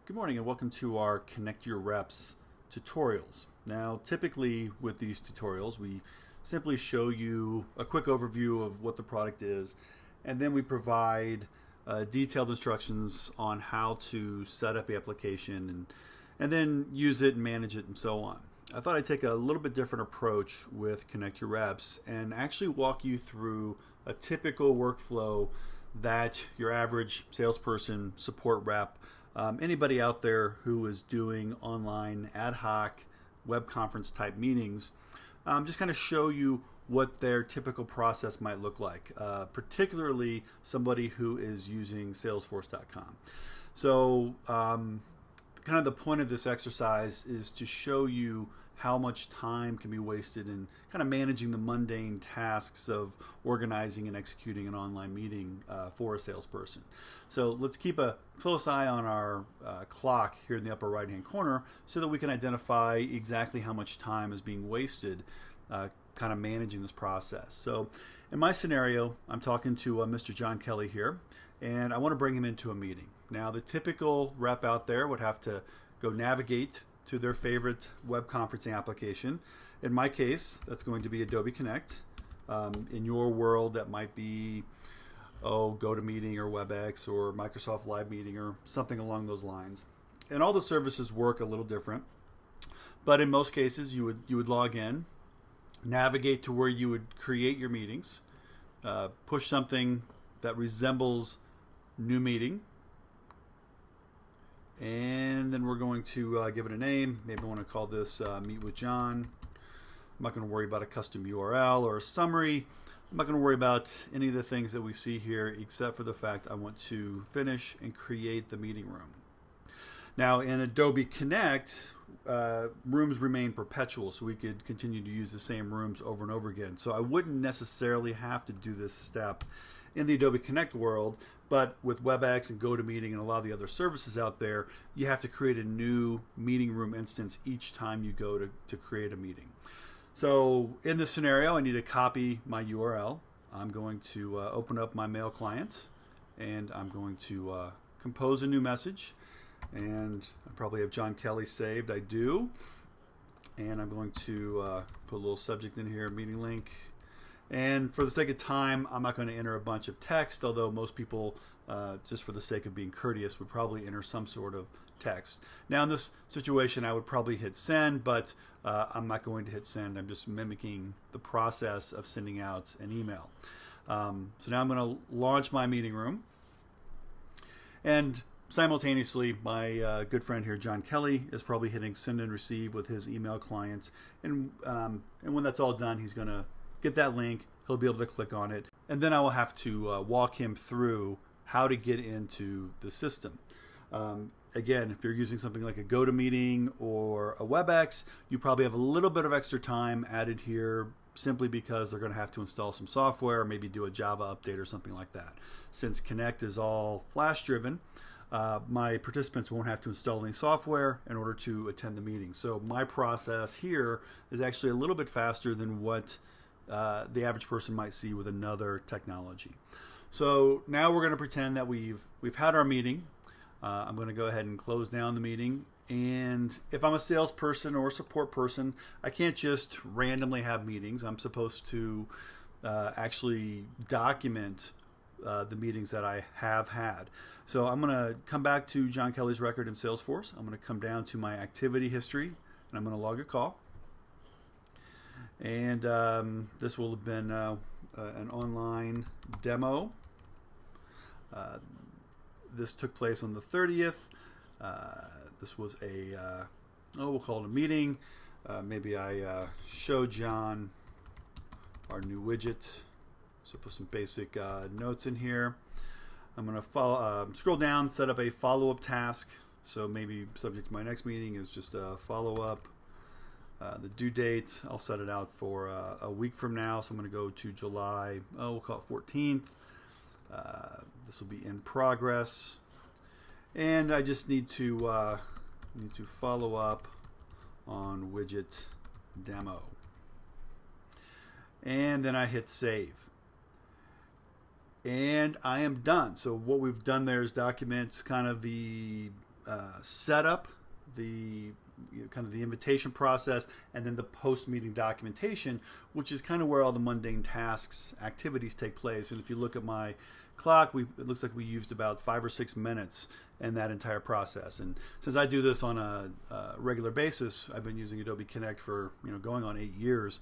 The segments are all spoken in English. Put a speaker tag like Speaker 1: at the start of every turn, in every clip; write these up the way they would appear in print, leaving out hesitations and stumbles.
Speaker 1: Good morning and welcome to our Connect Your Reps tutorials. Now, typically with these tutorials, we simply show you a quick overview of what the product is, and then we provide detailed instructions on how to set up the application and then use it and manage it and so on. I thought I'd take a little bit different approach with Connect Your Reps and actually walk you through a typical workflow that your average salesperson, support rep, anybody out there who is doing online ad hoc web conference type meetings, just kind of show you what their typical process might look like, particularly somebody who is using Salesforce.com. So kind of the point of this exercise is to show you how much time can be wasted in kind of managing the mundane tasks of organizing and executing an online meeting for a salesperson. So let's keep a close eye on our clock here in the upper right hand corner so that we can identify exactly how much time is being wasted kind of managing this process. So in my scenario, I'm talking to Mr. John Kelly here, and I want to bring him into a meeting. Now, the typical rep out there would have to go navigate to their favorite web conferencing application. In my case, that's going to be Adobe Connect. In your world, that might be GoToMeeting or WebEx or Microsoft Live Meeting or something along those lines. And all the services work a little different, but in most cases, you would log in, navigate to where you would create your meetings, push something that resembles New Meeting, and then we're going to give it a name. Maybe I want to call this Meet with John. I'm not going to worry about a custom URL or a summary. I'm not going to worry about any of the things that we see here except for the fact I want to finish and create the meeting room. Now in Adobe Connect, rooms remain perpetual, so we could continue to use the same rooms over and over again. So I wouldn't necessarily have to do this step in the Adobe Connect world, but with WebEx and GoToMeeting and a lot of the other services out there, you have to create a new meeting room instance each time you go to create a meeting. So in this scenario, I need to copy my URL. I'm going to open up my mail client, and I'm going to compose a new message. And I probably have John Kelly saved. I do. And I'm going to put a little subject in here, meeting link. And for the sake of time, I'm not going to enter a bunch of text, although most people, just for the sake of being courteous, would probably enter some sort of text. Now in this situation, I would probably hit send, but I'm not going to hit send. I'm just mimicking the process of sending out an email. So now I'm going to launch my meeting room. And simultaneously, my good friend here, John Kelly, is probably hitting send and receive with his email client. And when that's all done, he's going to get that link. He'll be able to click on it. And then I will have to walk him through how to get into the system. Again, if you're using something like a GoToMeeting or a WebEx, you probably have a little bit of extra time added here simply because they're going to have to install some software, maybe do a Java update or something like that. Since Connect is all Flash driven, my participants won't have to install any software in order to attend the meeting. So my process here is actually a little bit faster than what the average person might see with another technology. So now we're going to pretend that we've had our meeting. I'm going to go ahead and close down the meeting. And if I'm a salesperson or a support person, I can't just randomly have meetings. I'm supposed to actually document the meetings that I have had. So I'm going to come back to John Kelly's record in Salesforce. I'm going to come down to my activity history, and I'm going to log a call. And this will have been an online demo. This took place on the 30th. This was we'll call it a meeting. Maybe I showed John our new widget. So put some basic notes in here. I'm going to scroll down, set up a follow-up task. So maybe subject to my next meeting is just a follow-up. The due date, I'll set it out for a week from now. So I'm going to go to July, we'll call it 14th. This will be in progress. And I just need to follow up on widget demo. And then I hit save. And I am done. So what we've done there is documents kind of the setup, the kind of the invitation process, and then the post-meeting documentation, which is kind of where all the mundane tasks, activities take place. And if you look at my clock, it looks like we used about 5 or 6 minutes in that entire process. And since I do this on a regular basis, I've been using Adobe Connect for going on 8 years.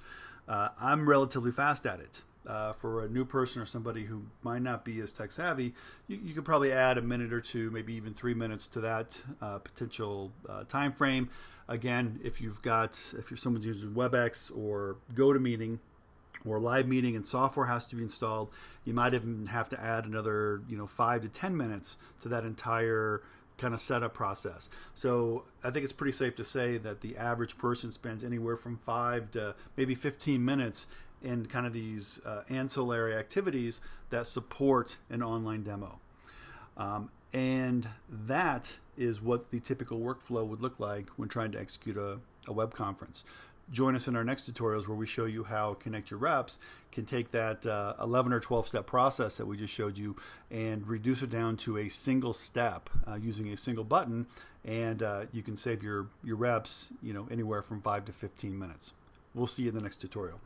Speaker 1: I'm relatively fast at it. For a new person or somebody who might not be as tech savvy, you could probably add a minute or two, maybe even 3 minutes to that potential time frame. Again, if you're someone's using WebEx or GoToMeeting or Live Meeting and software has to be installed, you might even have to add another 5 to 10 minutes to that entire kind of setup process. So I think it's pretty safe to say that the average person spends anywhere from 5 to maybe 15 minutes in kind of these ancillary activities that support an online demo. And that is what the typical workflow would look like when trying to execute a web conference. Join us in our next tutorials where we show you how Connect Your Reps can take that 11 or 12 step process that we just showed you and reduce it down to a single step using a single button, and you can save your reps anywhere from 5 to 15 minutes. We'll see you in the next tutorial.